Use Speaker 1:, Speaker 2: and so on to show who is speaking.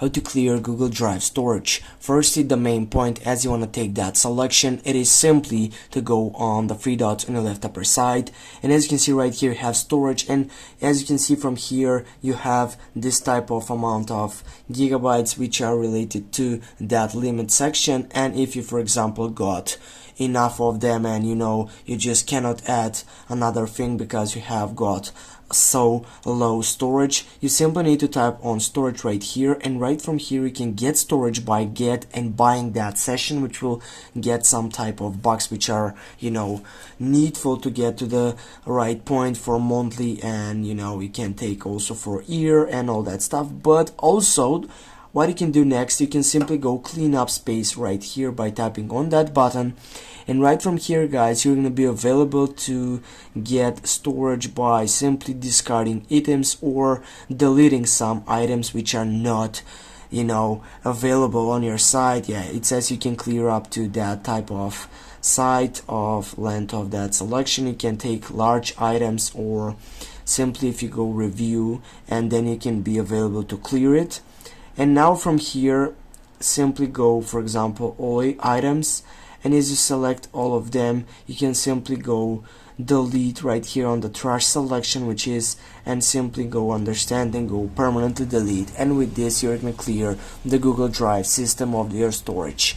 Speaker 1: How to clear Google Drive storage. Firstly, the main point as you want to take that selection, it is simply to go on the three dots on the left upper side, and as you can see right here you have storage, and as you can see from here you have this type of amount of gigabytes which are related to that limit section. And if you for example got enough of them and you just cannot add another thing because you have got so low storage, you simply need to type on storage right here, and right from here you can get storage by get and buying that session, which will get some type of bucks which are needful to get to the right point for monthly, and you can take also for year and all that stuff. But also what you can do next, you can simply go clean up space right here by tapping on that button, and right from here guys you're going to be available to get storage by simply discarding items or deleting some items which are not available on your site. Yeah, it says you can clear up to that type of site of length of that selection. You can take large items, or simply if you go review, and then you can be available to clear it. And now from here simply go for example all items, and as you select all of them you can simply go delete right here on the trash selection, which is, and simply go understand and go permanently delete, and with this you're going to clear the Google Drive system of your storage.